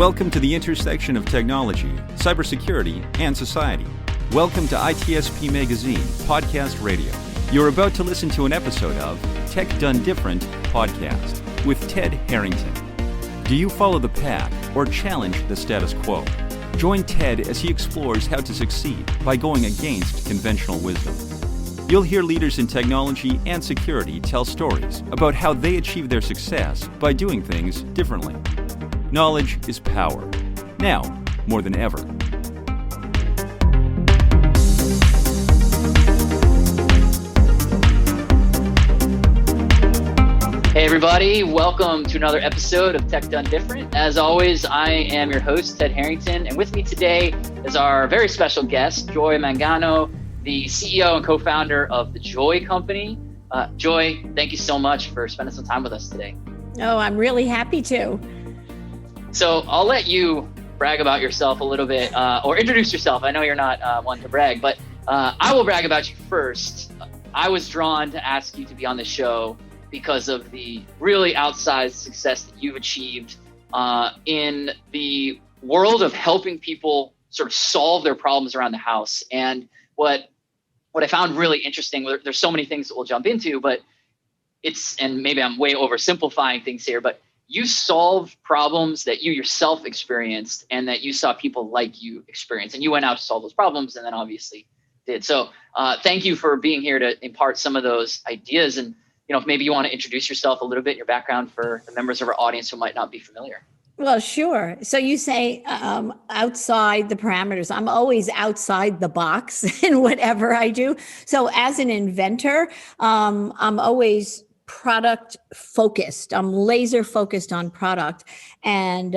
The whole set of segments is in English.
Welcome to the intersection of technology, cybersecurity, and society. Welcome to ITSP Magazine Podcast Radio. You're about to listen to an episode of Tech Done Different podcast with Ted Harrington. Do you follow the pack or challenge the status quo? Join Ted as he explores how to succeed by going against conventional wisdom. You'll hear leaders in technology and security tell stories about how they achieve their success by doing things differently. Knowledge is power, now more than ever. Hey everybody, welcome to another episode of Tech Done Different. As always, I am your host, Ted Harrington, and with me today is our very special guest, Joy Mangano, the CEO and co-founder of the Joy Company. Joy, thank you so much for spending some time with us today. Oh, I'm really happy to. So I'll let you brag about yourself a little bit, or introduce yourself. I know you're not one to brag, but I will brag about you first. I was drawn to ask you to be on the show because of the really outsized success that you've achieved in the world of helping people sort of solve their problems around the house. And what I found really interesting, there's so many things that we'll jump into, but and maybe I'm way oversimplifying things here, but you solve problems that you yourself experienced and that you saw people like you experience, and you went out to solve those problems and then obviously did. So thank you for being here to impart some of those ideas. And if maybe you want to introduce yourself a little bit, your background for the members of our audience who might not be familiar. Well, sure. So you say outside the parameters. I'm always outside the box in whatever I do. So as an inventor, I'm always product focused. I'm laser focused on product. And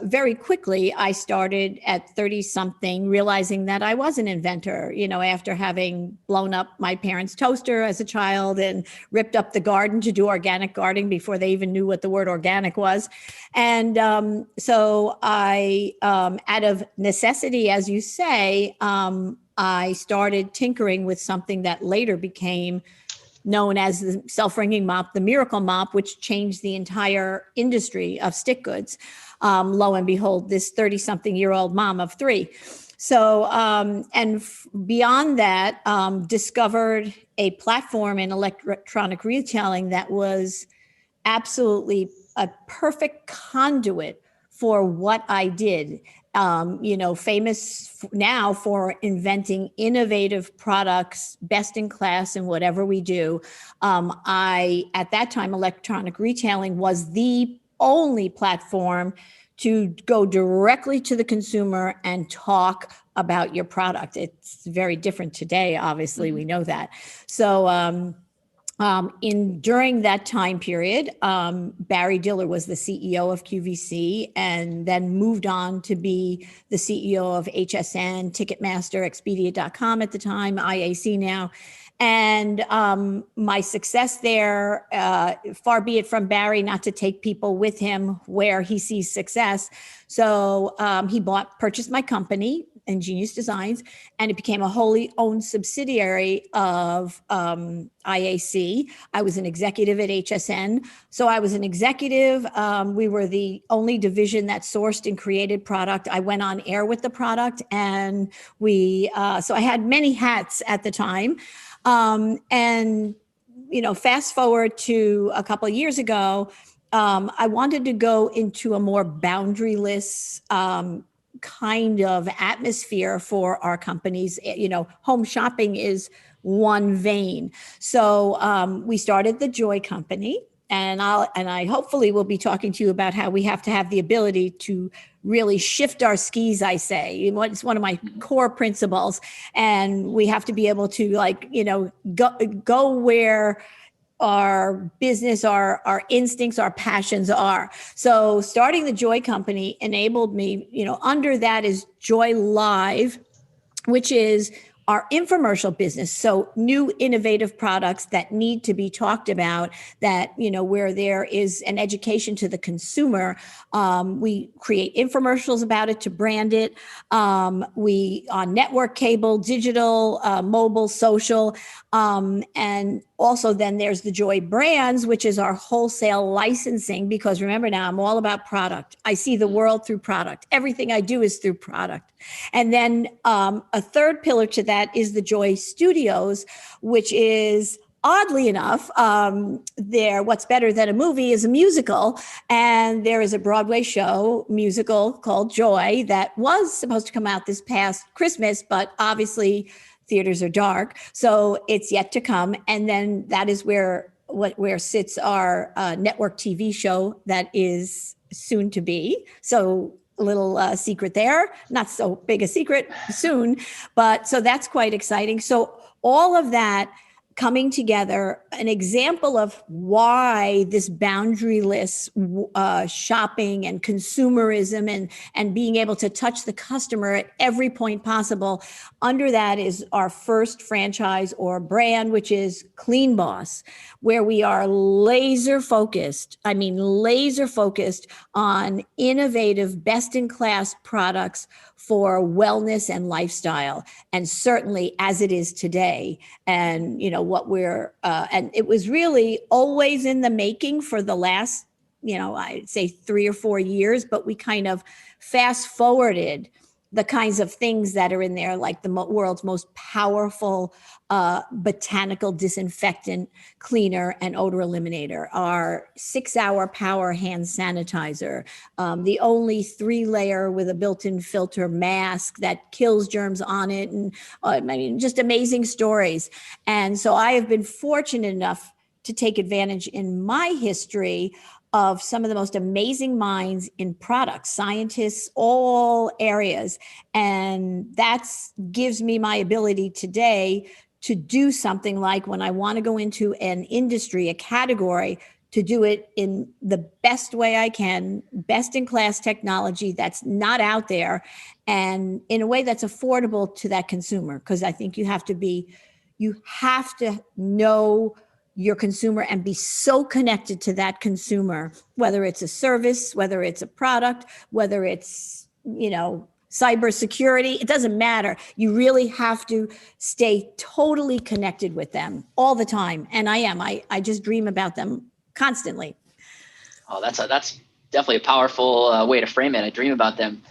very quickly, I started at 30 something, realizing that I was an inventor, after having blown up my parents' toaster as a child and ripped up the garden to do organic gardening before they even knew what the word organic was. And so I, out of necessity, as you say, I started tinkering with something that later became known as the self-wringing mop, the miracle mop, which changed the entire industry of stick goods. Lo and behold, this 30-something-year-old mom of three. So, beyond that, discovered a platform in electronic retailing that was absolutely a perfect conduit for what I did. Famous now for inventing innovative products, best in class in whatever we do. At that time, electronic retailing was the only platform to go directly to the consumer and talk about your product. It's very different today, obviously, we know that. So, during that time period, Barry Diller was the CEO of QVC and then moved on to be the CEO of HSN, Ticketmaster, Expedia.com at the time, IAC now. And my success there, far be it from Barry not to take people with him where he sees success. So he purchased my company, Ingenious Designs, and it became a wholly owned subsidiary of IAC. I was an executive at HSN. So I was an executive. We were the only division that sourced and created product. I went on air with the product, and so I had many hats at the time. Fast forward to a couple of years ago, I wanted to go into a more boundaryless kind of atmosphere for our companies. Home shopping is one vein. So we started the Joy Company, and I hopefully will be talking to you about how we have to have the ability to really shift our skis, I say. It's one of my core principles, and we have to be able to go where our business, our instincts, our passions are. So starting the Joy Company enabled me, under that is Joy Live, which is our infomercial business. So new innovative products that need to be talked about, that, where there is an education to the consumer. We create infomercials about it to brand it. We on network, cable, digital, mobile, social. And also then there's the Joy Brands, which is our wholesale licensing, because remember now I'm all about product. I see the world through product. Everything I do is through product. And then a third pillar to that is the Joy Studios, which is oddly enough, what's better than a movie is a musical. And there is a Broadway show musical called Joy that was supposed to come out this past Christmas, but obviously theaters are dark. So it's yet to come. And then that is where sits our network TV show that is soon to be. So a little secret there, not so big a secret soon, but so that's quite exciting. So all of that coming together, an example of why this boundaryless shopping and consumerism and being able to touch the customer at every point possible. Under that is our first franchise or brand, which is Clean Boss, where we are laser focused on innovative, best-in-class products for wellness and lifestyle, and certainly as it is today. And and it was really always in the making for the last, I'd say 3 or 4 years, but we kind of fast forwarded the kinds of things that are in there, like the world's most powerful botanical disinfectant cleaner and odor eliminator, our 6-hour power hand sanitizer, the only 3-layer with a built-in filter mask that kills germs on it, and just amazing stories. And so I have been fortunate enough to take advantage in my history of some of the most amazing minds in products, scientists, all areas. And that gives me my ability today to do something like when I want to go into an industry, a category, to do it in the best way I can, best in class technology that's not out there, and in a way that's affordable to that consumer. Because I think you have to know your consumer and be so connected to that consumer, whether it's a service, whether it's a product, whether it's, cybersecurity, it doesn't matter. You really have to stay totally connected with them all the time. And I am. I just dream about them constantly. Oh, that's definitely a powerful way to frame it. I dream about them.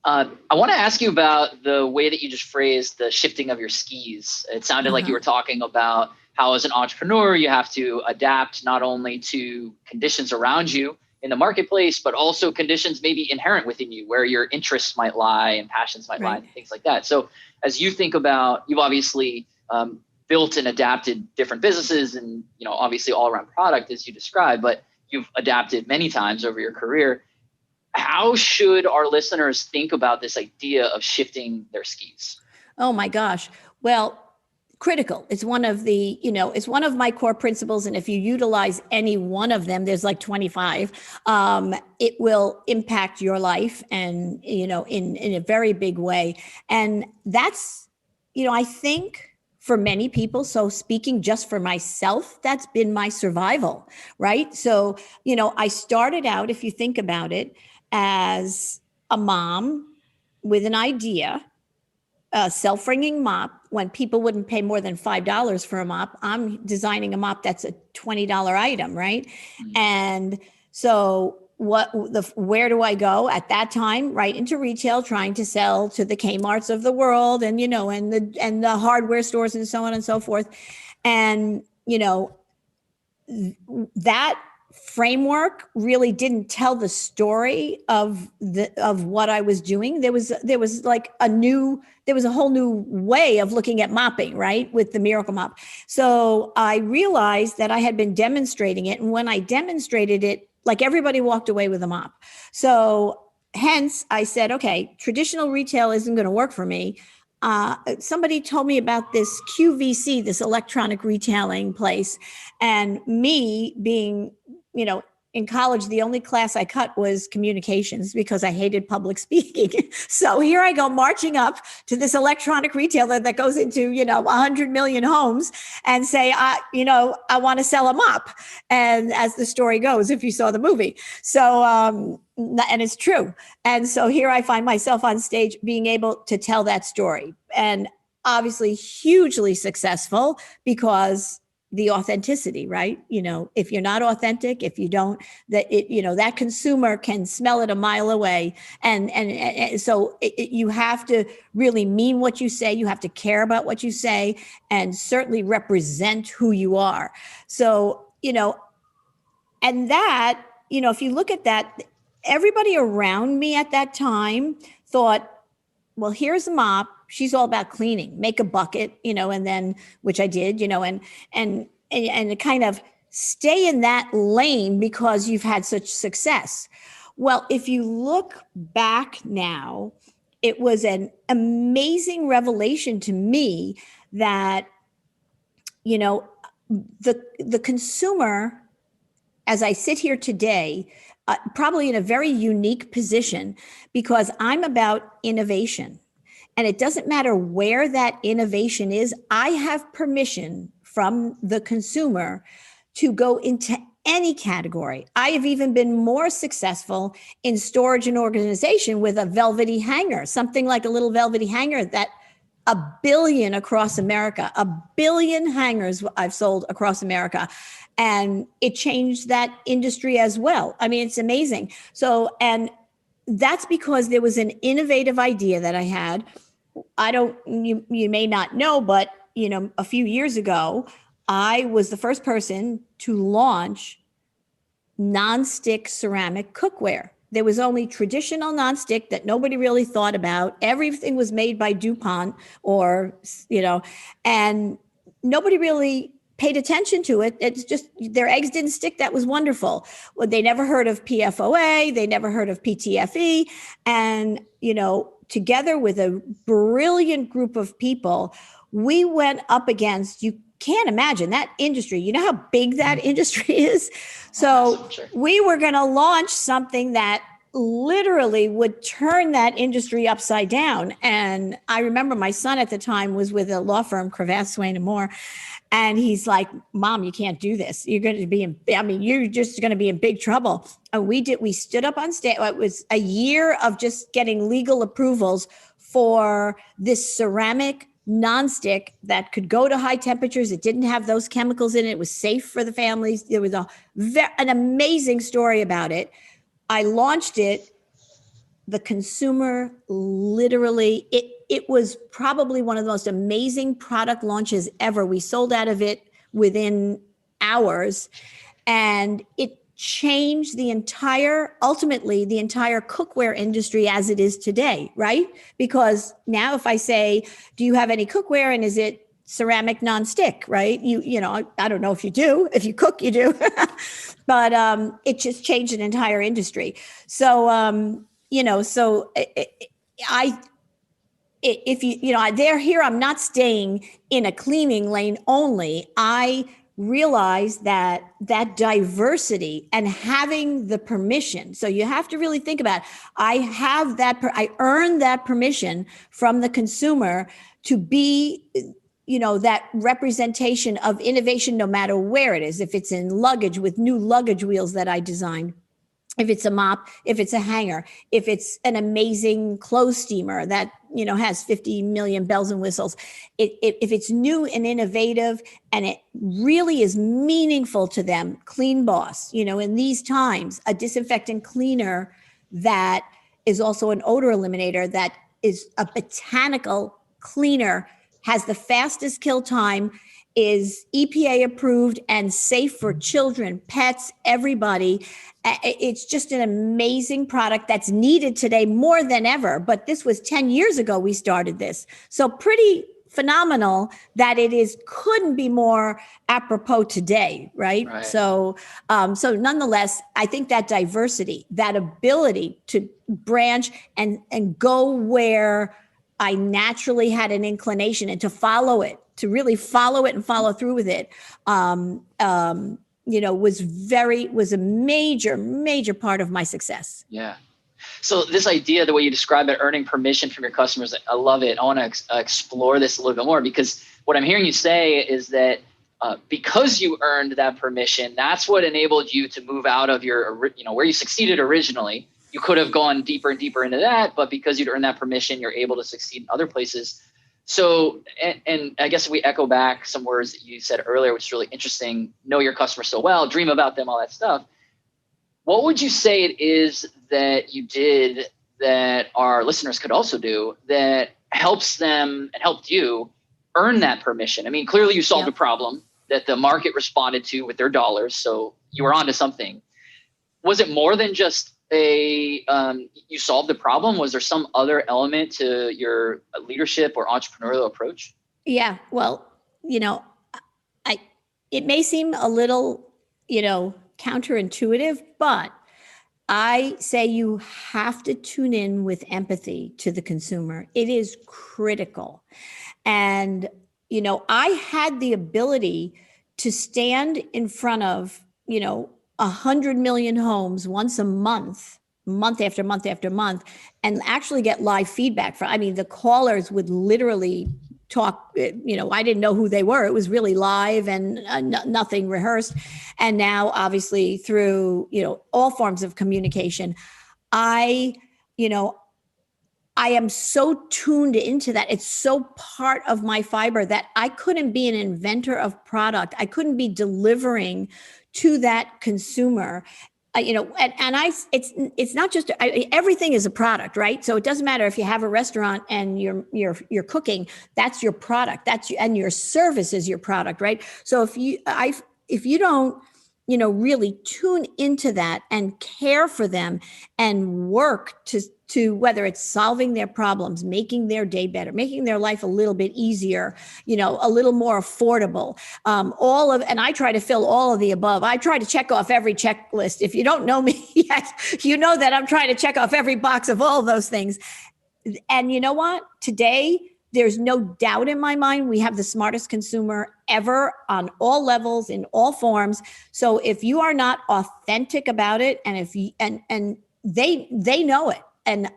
I want to ask you about the way that you just phrased the shifting of your skis. It sounded like you were talking about how as an entrepreneur, you have to adapt not only to conditions around you in the marketplace, but also conditions maybe inherent within you where your interests might lie and passions might lie and things like that. So as you think about, you've obviously built and adapted different businesses and, obviously all around product as you described, but you've adapted many times over your career. How should our listeners think about this idea of shifting their skis? Oh my gosh. Well, critical. It's one of it's one of my core principles. And if you utilize any one of them, there's like 25, it will impact your life and, in a very big way. And that's, I think for many people, so speaking just for myself, that's been my survival, right? So, I started out, if you think about it, as a mom with an idea, a self-wringing mop. When people wouldn't pay more than $5 for a mop, I'm designing a mop that's a $20 item, right? Mm-hmm. And so where do I go at that time? Right into retail, trying to sell to the Kmarts of the world, and and the hardware stores and so on and so forth. And that framework really didn't tell the story of what I was doing. There was a whole new way of looking at mopping, right? With the Miracle Mop. So I realized that I had been demonstrating it. And when I demonstrated it, like everybody walked away with a mop. So hence I said, okay, traditional retail isn't going to work for me. Somebody told me about this QVC, this electronic retailing place, and me being, in college, the only class I cut was communications because I hated public speaking. So here I go marching up to this electronic retailer that goes into, 100 million homes and say, I want to sell a mop. And as the story goes, if you saw the movie. So, and it's true. And so here I find myself on stage being able to tell that story, and obviously hugely successful because the authenticity, right? If you're not authentic, if you don't, that consumer can smell it a mile away. And so you have to really mean what you say. You have to care about what you say and certainly represent who you are. So, and that, if you look at that, everybody around me at that time thought, well, here's a mop. She's all about cleaning, make a bucket, and then, which I did, and kind of stay in that lane because you've had such success. Well, if you look back now, it was an amazing revelation to me that, the consumer, as I sit here today, probably in a very unique position because I'm about innovation. And it doesn't matter where that innovation is. I have permission from the consumer to go into any category. I have even been more successful in storage and organization with a velvety hanger, something like a little velvety hanger that 1 billion across America, 1 billion hangers I've sold across America. And it changed that industry as well. I mean, it's amazing. So, and that's because there was an innovative idea that I had. You may not know, but, a few years ago, I was the first person to launch nonstick ceramic cookware. There was only traditional nonstick that nobody really thought about. Everything was made by DuPont and nobody really paid attention to it. It's just their eggs didn't stick. That was wonderful. Well, they never heard of PFOA. They never heard of PTFE. And, together with a brilliant group of people, we went up against, you can't imagine that industry. You know how big that industry is? So we were going to launch something that literally would turn that industry upside down. And I remember my son at the time was with a law firm, Cravath, Swaine & Moore. And he's like, Mom, you can't do this. You're just going to be in big trouble. And we stood up on stage. It was a year of just getting legal approvals for this ceramic nonstick that could go to high temperatures. It didn't have those chemicals in it. It was safe for the families. There was an amazing story about it. I launched it. The consumer literally, it was probably one of the most amazing product launches ever. We sold out of it within hours, and it changed ultimately the entire cookware industry as it is today, right? Because now if I say, do you have any cookware and is it ceramic nonstick, right? I don't know if you do. If you cook, you do. But it just changed an entire industry. So, I'm not staying in a cleaning lane only. I realize that diversity and having the permission. So you have to really think about, I earned that permission from the consumer to be, that representation of innovation, no matter where it is. If it's in luggage with new luggage wheels that I designed, if it's a mop, if it's a hanger, if it's an amazing clothes steamer that, has 50 million bells and whistles, if it's new and innovative and it really is meaningful to them, Clean Boss, in these times, a disinfectant cleaner that is also an odor eliminator, that is a botanical cleaner, has the fastest kill time, is EPA approved and safe for children, pets, everybody. It's just an amazing product that's needed today more than ever. But this was 10 years ago we started this. So pretty phenomenal that couldn't be more apropos today, right? So nonetheless, I think that diversity, that ability to branch and go where I naturally had an inclination and to follow it, to really follow it and follow through with it, was a major part of my success. Yeah. So this idea, the way you describe it, earning permission from your customers, I love it. I want to explore this a little bit more, because what I'm hearing you say is that because you earned that permission, that's what enabled you to move out of your, where you succeeded originally. You could have gone deeper and deeper into that, but because you'd earned that permission, you're able to succeed in other places. So, and I guess if we echo back some words that you said earlier, which is really interesting, know your customer so well, dream about them, all that stuff. What would you say it is that you did that our listeners could also do that helps them and helped you earn that permission? I mean, clearly you solved a problem that the market responded to with their dollars, so you were onto something. Was it more than just you solved the problem? Was there some other element to your leadership or entrepreneurial approach? Yeah, well, it may seem a little, counterintuitive, but I say you have to tune in with empathy to the consumer. It is critical. And, I had the ability to stand in front of, 100 million homes once a month after month after month, and actually get live feedback the callers would literally talk, I didn't know who they were. It was really live and nothing rehearsed. And now obviously through, all forms of communication, I am so tuned into that. It's so part of my fiber that I couldn't be an inventor of product. I couldn't be delivering to that consumer. It's not just everything is a product, right? So it doesn't matter if you have a restaurant and you're cooking, that's your product. And your service is your product, right? So if you don't, really tune into that and care for them and work to whether it's solving their problems, making their day better, making their life a little bit easier, a little more affordable, and I try to fill all of the above. I try to check off every checklist. If you don't know me yet, you know that I'm trying to check off every box of all of those things. And you know what? Today, there's no doubt in my mind, we have the smartest consumer ever on all levels, in all forms. So if you are not authentic about it, and if you, and they know it. And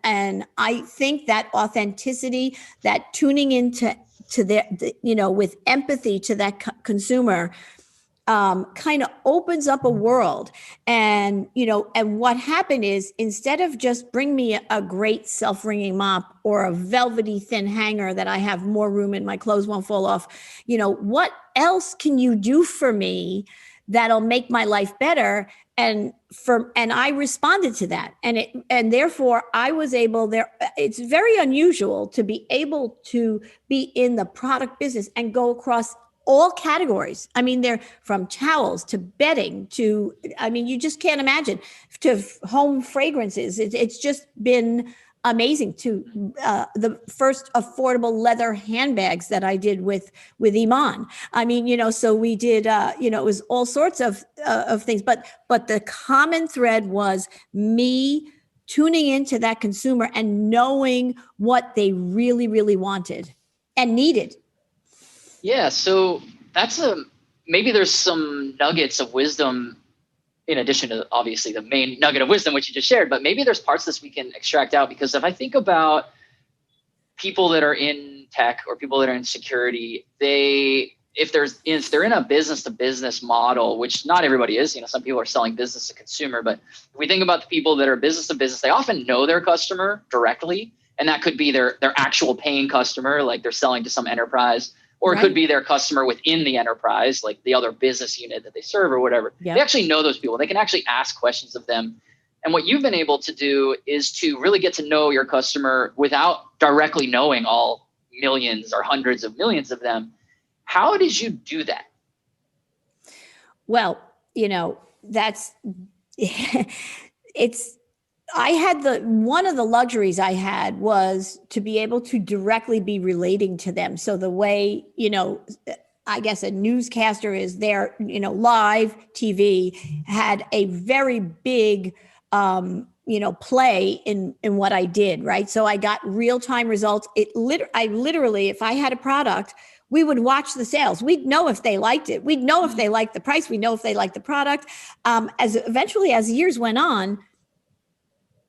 I think that authenticity, that tuning into their, with empathy to that consumer, kind of opens up a world. And, and what happened is, instead of just bring me a great self-wringing mop or a velvety thin hanger that I have more room and my clothes won't fall off, what else can you do for me that'll make my life better? And I responded to that. And therefore I was able it's very unusual to be able to be in the product business and go across all categories. They're from towels to bedding to, you just can't imagine, to home fragrances. It's just been amazing, to the first affordable leather handbags that I did with Iman. So we did, it was all sorts of things, but the common thread was me tuning into that consumer and knowing what they really, really wanted and needed. Yeah. So maybe there's some nuggets of wisdom in addition to obviously the main nugget of wisdom, which you just shared, but maybe there's parts of this we can extract out, because if I think about people that are in tech or people that are in security, if they're in a business to business model, which not everybody is, some people are selling business to consumer, but if we think about the people that are business to business, they often know their customer directly. And that could be their actual paying customer, like they're selling to some enterprise. Or it could be their customer within the enterprise, like the other business unit that they serve or whatever. Yep. They actually know those people. They can actually ask questions of them. And what you've been able to do is to really get to know your customer without directly knowing all millions or hundreds of millions of them. How did you do that? Well, I had one of the luxuries I had was to be able to directly be relating to them. So the way, I guess a newscaster is there, live TV had a very big, play in what I did. Right. So I got real-time results. I literally, if I had a product, we would watch the sales. We'd know if they liked it. We'd know if they liked the price. We know if they liked the product. As years went on,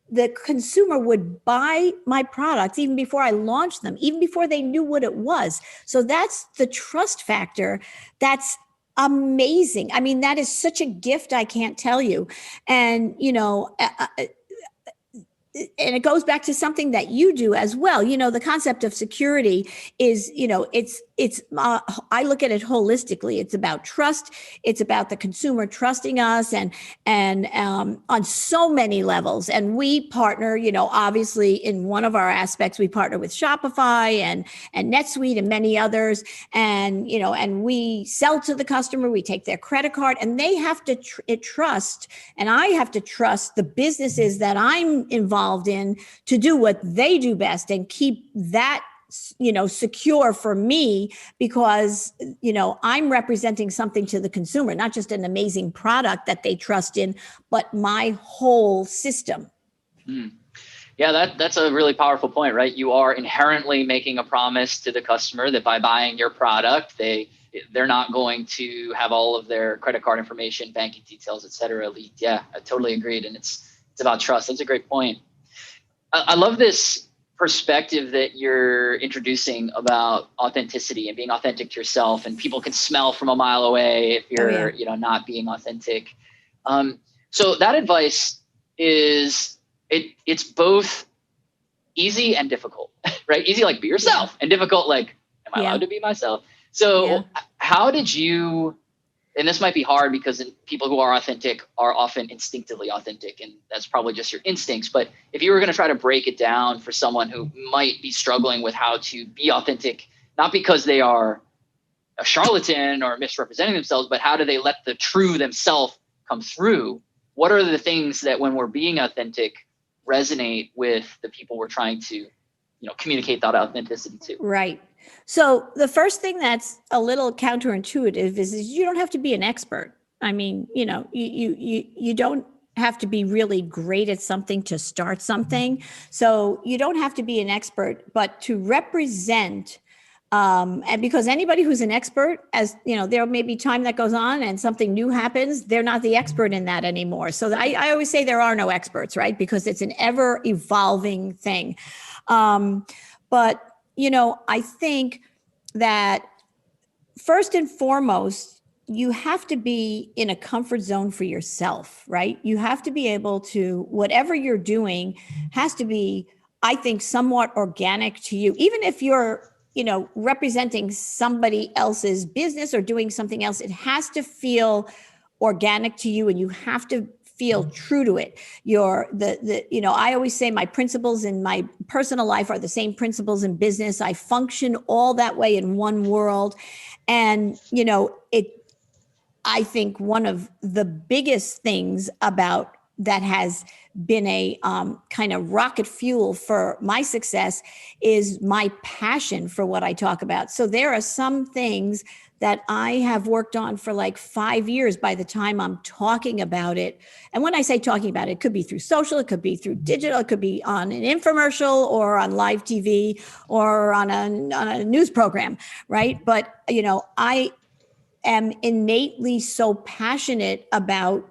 the consumer would buy my products even before I launched them, even before they knew what it was. So that's the trust factor. That's amazing. I mean, that is such a gift. I can't tell you. And, and it goes back to something that you do as well. The concept of security is, I look at it holistically. It's about trust. It's about the consumer trusting us and on so many levels. And we partner, obviously in one of our aspects, we partner with Shopify and NetSuite and many others. And, and we sell to the customer, we take their credit card, and they have to trust, and I have to trust the businesses that I'm involved in to do what they do best and keep that secure for me, because I'm representing something to the consumer, not just an amazing product that they trust in, but my whole system. Yeah, that's a really powerful point, right? You are inherently making a promise to the customer that by buying your product, they're not going to have all of their credit card information, banking details, et cetera, leaked. Yeah, I totally agreed. And it's about trust. That's a great point. I love this perspective that you're introducing about authenticity and being authentic to yourself, and people can smell from a mile away if you're, not being authentic. So that advice is, it's both easy and difficult, right? Easy, like be yourself, and difficult, like, am I allowed to be myself? So how did you, and this might be hard because people who are authentic are often instinctively authentic, and that's probably just your instincts. But if you were going to try to break it down for someone who might be struggling with how to be authentic, not because they are a charlatan or misrepresenting themselves, but how do they let the true themselves come through? What are the things that when we're being authentic resonate with the people we're trying to, communicate that authenticity to? Right. So the first thing that's a little counterintuitive is you don't have to be an expert. I mean, you don't have to be really great at something to start something. So you don't have to be an expert, but to represent, and because anybody who's an expert, as there may be time that goes on and something new happens, they're not the expert in that anymore. So I always say there are no experts, right? Because it's an ever evolving thing. But I think that first and foremost, you have to be in a comfort zone for yourself, right? You have to be able to, whatever you're doing has to be, I think, somewhat organic to you. Even if you're, representing somebody else's business or doing something else, it has to feel organic to you, and you have to feel true to it. I always say my principles in my personal life are the same principles in business. I function all that way in one world. And, I think one of the biggest things about that has been a kind of rocket fuel for my success is my passion for what I talk about. So there are some things that I have worked on for like 5 years by the time I'm talking about it. And when I say talking about it, it could be through social, it could be through digital, it could be on an infomercial or on live TV or on a news program, right? But, I am innately so passionate about,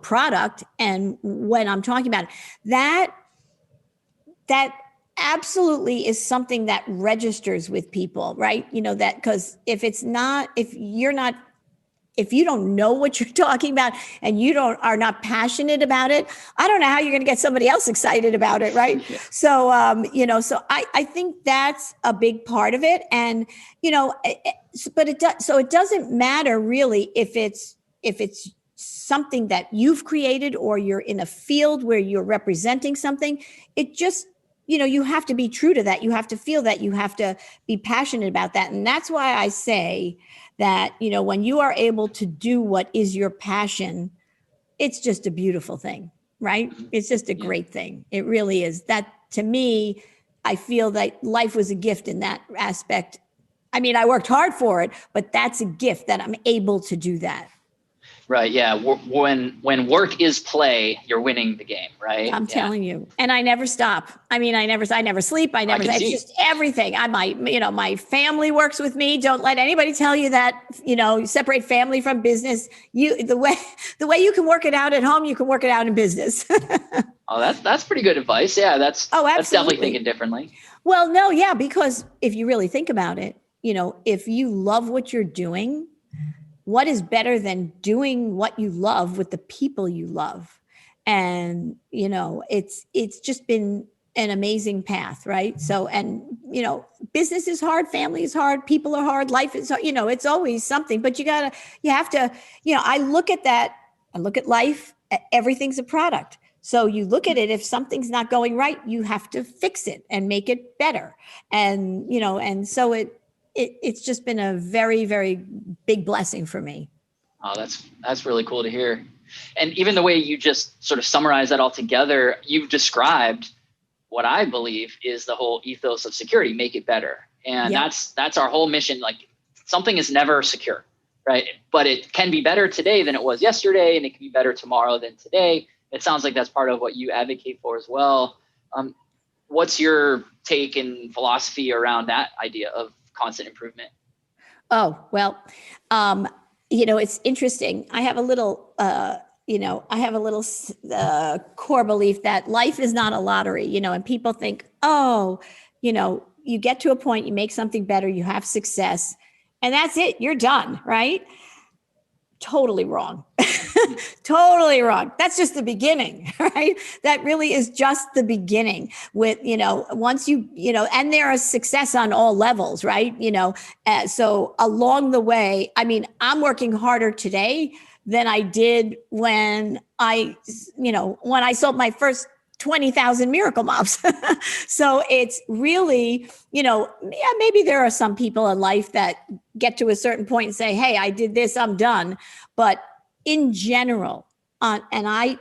product. And when I'm talking about it, that absolutely is something that registers with people, right? That because if you don't know what you're talking about and are not passionate about it, I don't know how you're going to get somebody else excited about it, right? Yeah. So, I think that's a big part of it. And, but it doesn't matter really if it's something that you've created or you're in a field where you're representing something. It just, you have to be true to that. You have to feel that. You have to be passionate about that. And that's why I say that, when you are able to do what is your passion, it's just a beautiful thing, right? It's just a great thing. It really is. That, to me, I feel that life was a gift in that aspect. I mean, I worked hard for it, but that's a gift that I'm able to do that. Right. Yeah. When work is play, you're winning the game. Right. I'm telling you. And I never stop. I mean, I never sleep. It's just everything. My family works with me. Don't let anybody tell you that, you separate family from business. The way you can work it out at home, you can work it out in business. Oh, that's pretty good advice. Yeah. That's definitely thinking differently. Well, no. Yeah. Because if you really think about it, if you love what you're doing, what is better than doing what you love with the people you love? And, it's just been an amazing path, right? So, and, business is hard, family is hard, people are hard, life is, it's always something, but you have to, I look at that, I look at life, everything's a product. So you look at it, if something's not going right, you have to fix it and make it better. And, and so it's just been a very, very big blessing for me. Oh, that's really cool to hear. And even the way you just sort of summarize that all together, you've described what I believe is the whole ethos of security, make it better. And that's our whole mission. Like, something is never secure, right? But it can be better today than it was yesterday, and it can be better tomorrow than today. It sounds like that's part of what you advocate for as well. What's your take and philosophy around that idea of constant improvement? Oh, well, it's interesting. I have a little, core belief that life is not a lottery, and people think, you get to a point, you make something better, you have success, and that's it. You're done, right? Totally wrong. Totally wrong. That's just the beginning, right? That really is just the beginning with, once and there is success on all levels, right? So along the way, I mean, I'm working harder today than I did when I sold my first 20,000 Miracle Mops. So it's really, maybe there are some people in life that get to a certain point and say, hey, I did this, I'm done. But in general, and I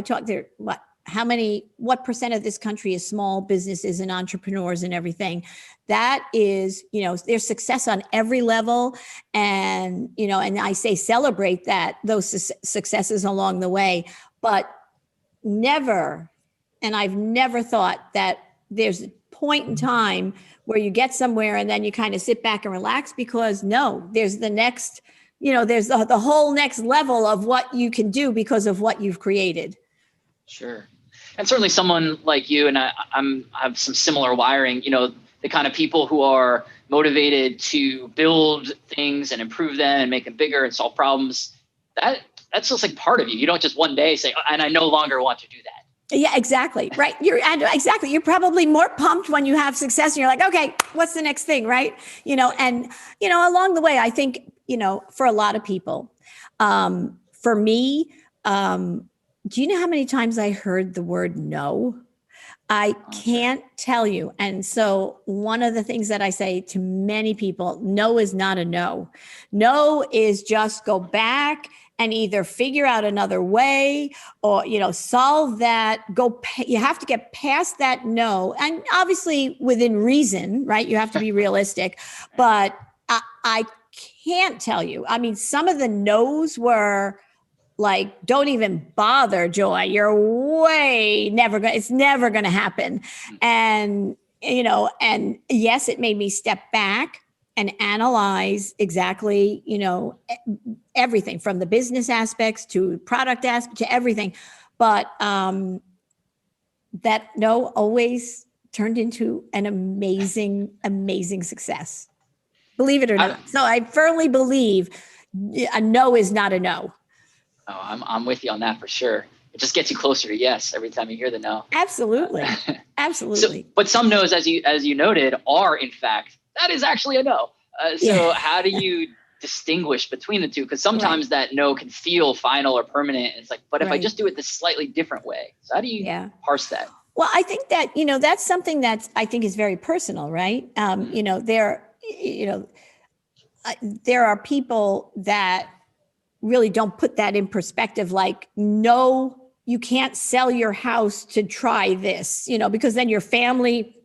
talk there, what percent of this country is small businesses and entrepreneurs and everything? That is, there's success on every level. And, and I say celebrate those successes along the way, but never, and I've never thought that there's a point in time where you get somewhere and then you kind of sit back and relax, because no, there's the next, there's the whole next level of what you can do because of what you've created. Sure. And certainly someone like you and I have some similar wiring, the kind of people who are motivated to build things and improve them and make them bigger and solve problems. That's just like part of you. You don't just one day say, and I no longer want to do that. Yeah, exactly. Right. You're probably more pumped when you have success and you're like, okay, what's the next thing? Right. And, along the way, I think, for a lot of people, for me, do you know how many times I heard the word no? I can't tell you. And so one of the things that I say to many people, no is not a no. No is just go back and either figure out another way or, solve that, you have to get past that no. And obviously within reason, right? You have to be realistic, but I can't tell you. I mean, some of the no's were like, don't even bother, Joy. You're it's never going to happen. And, and yes, it made me step back and analyze exactly, everything from the business aspects to product aspects to everything. But that no always turned into an amazing, amazing success. Believe it or not. So I firmly believe a no is not a no. Oh, I'm with you on that for sure. It just gets you closer to yes every time you hear the no. Absolutely. Absolutely. So, but some no's, as you noted, are in fact, that is actually a no. How do you distinguish between the two? Because sometimes that no can feel final or permanent. And it's like, but if I just do it this slightly different way. So how do you parse that? Well, I think that, that's something that I think is very personal, right? There are people that really don't put that in perspective. Like, no, you can't sell your house to try this, because then your family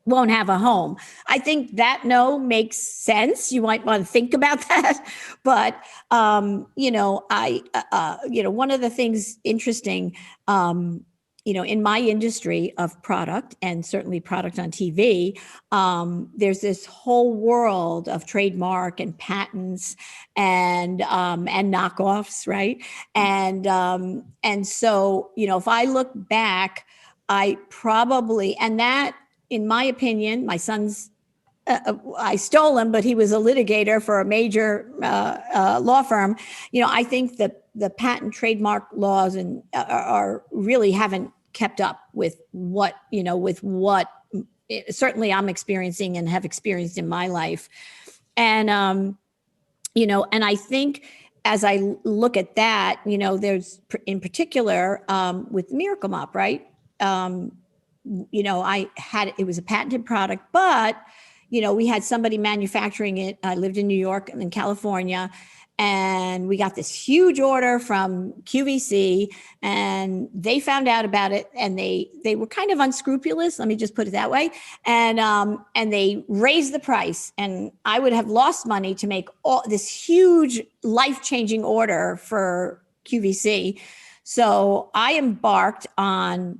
won't have a home. I think that no makes sense. You might want to think about that, but one of the things interesting, in my industry of product and certainly product on TV, there's this whole world of trademark and patents and knockoffs, right? And so if I look back, I probably, and that, in my opinion, my son's, I stole him, but he was a litigator for a major law firm. I think that the patent trademark laws and are really haven't kept up with what certainly I'm experiencing and have experienced in my life. And, and I think as I look at that, there's in particular with Miracle Mop, right? It was a patented product, but, we had somebody manufacturing it. I lived in New York and in California, and we got this huge order from QVC, and they found out about it, and they were kind of unscrupulous. Let me just put it that way. And they raised the price, and I would have lost money to make all this huge life-changing order for QVC. So I embarked on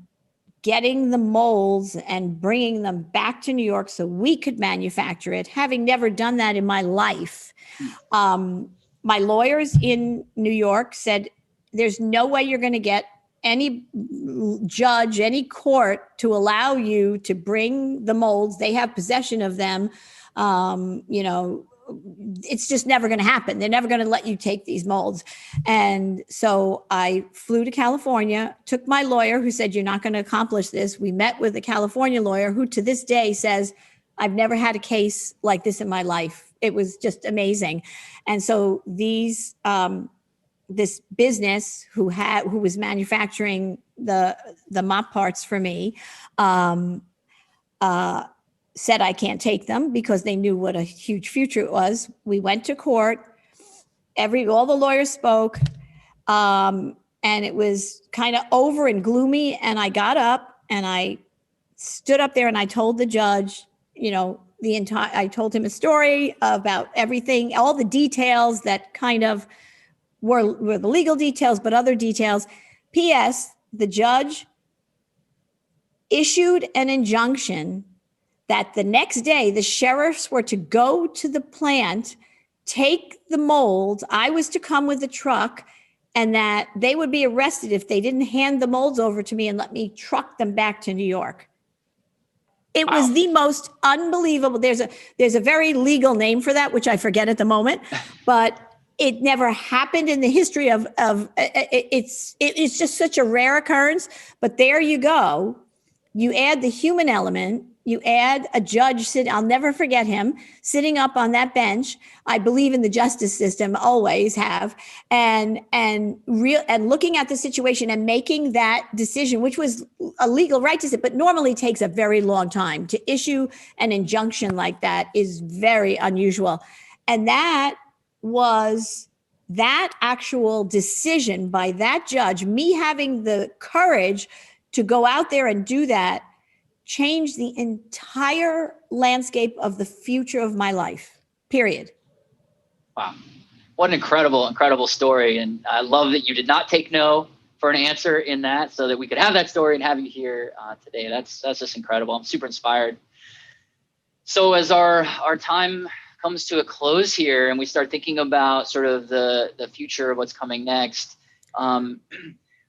getting the molds and bringing them back to New York so we could manufacture it, having never done that in my life. My lawyers in New York said, there's no way you're going to get any judge, any court to allow you to bring the molds. They have possession of them. It's just never going to happen. They're never going to let you take these molds. And so I flew to California, took my lawyer who said, you're not going to accomplish this. We met with a California lawyer who to this day says, I've never had a case like this in my life. It was just amazing. And so this business who was manufacturing the mop parts for me, said I can't take them because they knew what a huge future it was. We went to court. All the lawyers spoke, and it was kind of over and gloomy. And I got up and I stood up there and I told the judge, I told him a story about everything, all the details that kind of were the legal details, but other details. P.S. The judge issued an injunction that the next day the sheriffs were to go to the plant, take the molds. I was to come with the truck, and that they would be arrested if they didn't hand the molds over to me and let me truck them back to New York. It was the most unbelievable. There's a very legal name for that, which I forget at the moment, but it never happened in the history of it's just such a rare occurrence. But there you go. You add the human element. You add a judge I'll never forget him sitting up on that bench. I believe in the justice system, always have, and looking at the situation and making that decision, which was a legal right to sit, but normally takes a very long time to issue an injunction like that is very unusual. And that actual decision by that judge, me having the courage to go out there and do that, changed the entire landscape of the future of my life, period. Wow. What an incredible story. And I love that you did not take no for an answer in that, so that we could have that story and have you here today. That's just incredible. I'm super inspired. So as our time comes to a close here and we start thinking about sort of the future of what's coming next,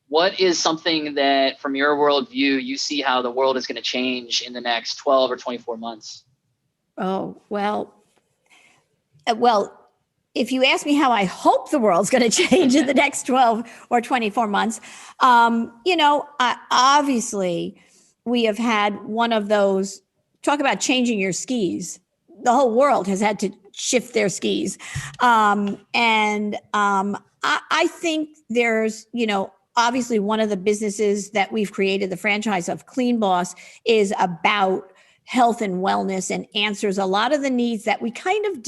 what is something that, from your worldview, you see how the world is going to change in the next 12 or 24 months? Oh, well, if you ask me how I hope the world's going to change in the next 12 or 24 months, obviously we have had one of those, talk about changing your skis. The whole world has had to shift their skis. I think there's, obviously one of the businesses that we've created, the franchise of Clean Boss, is about health and wellness and answers a lot of the needs that we kind of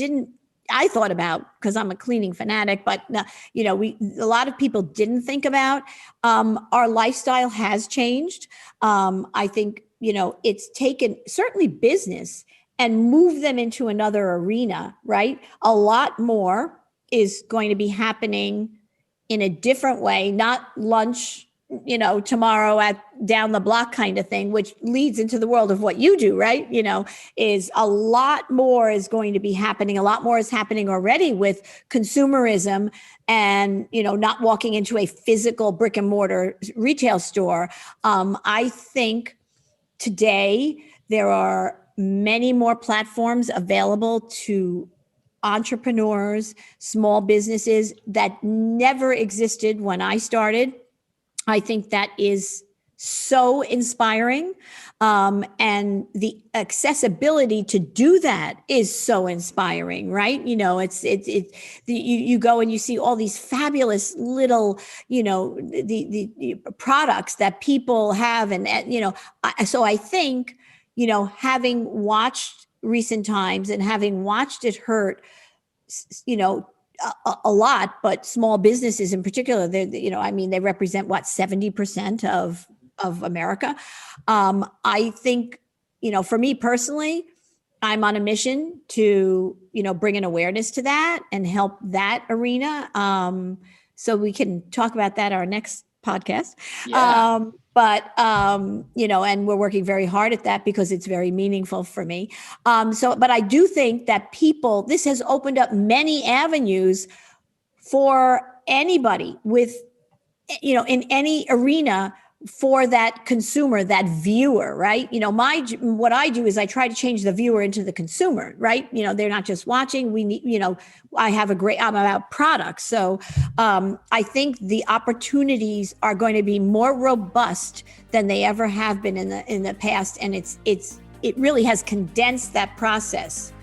I thought about because I'm a cleaning fanatic, but a lot of people didn't think about. Our lifestyle has changed. I think it's taken certainly business and moved them into another arena, right? A lot more is going to be happening in a different way, not lunch, tomorrow at down the block kind of thing, which leads into the world of what you do, right? Is a lot more is going to be happening. A lot more is happening already with consumerism and, not walking into a physical brick and mortar retail store. I think today there are many more platforms available to entrepreneurs, small businesses that never existed when I started. I think that is so inspiring. And the accessibility to do that is so inspiring, right? You go and you see all these fabulous little, the products that people have. So I think, having watched recent times and having watched it hurt, a lot, but small businesses in particular, they represent 70% of America. I think, for me personally, I'm on a mission to, bring an awareness to that and help that arena. So we can talk about that our next podcast. Yeah. And we're working very hard at that because it's very meaningful for me. But I do think that this has opened up many avenues for anybody with, in any arena for that consumer, that viewer, right? What I do is I try to change the viewer into the consumer, right? They're not just watching. We need, I'm about products. So I think the opportunities are going to be more robust than they ever have been in the past. And it really has condensed that process.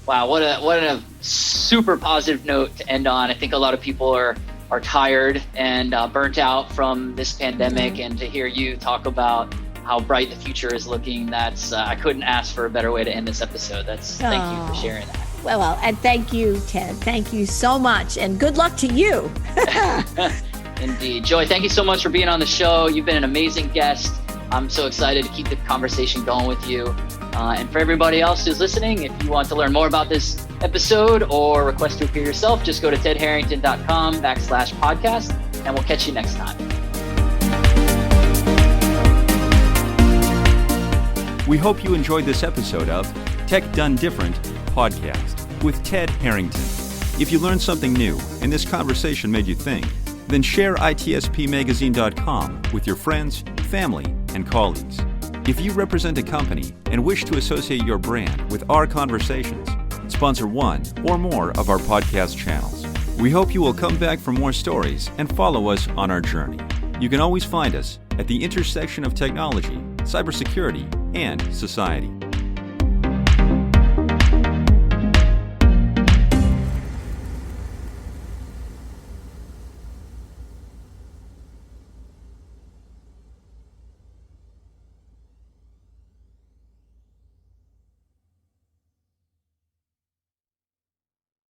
Wow, what a super positive note to end on. I think a lot of people are tired and burnt out from this pandemic, and to hear you talk about how bright the future is looking, that's I couldn't ask for a better way to end this episode. Thank you for sharing that. Well, and thank you, Ted. Thank you so much, and good luck to you. Indeed. Joy, thank you so much for being on the show. You've been an amazing guest. I'm so excited to keep the conversation going with you. And for everybody else who's listening, if you want to learn more about this episode or request to appear yourself, just go to tedharrington.com/podcast, and we'll catch you next time. We hope you enjoyed this episode of Tech Done Different podcast with Ted Harrington. If you learned something new and this conversation made you think, then share itspmagazine.com with your friends, family, and colleagues. If you represent a company and wish to associate your brand with our conversations, sponsor one or more of our podcast channels. We hope you will come back for more stories and follow us on our journey. You can always find us at the intersection of technology, cybersecurity, and society.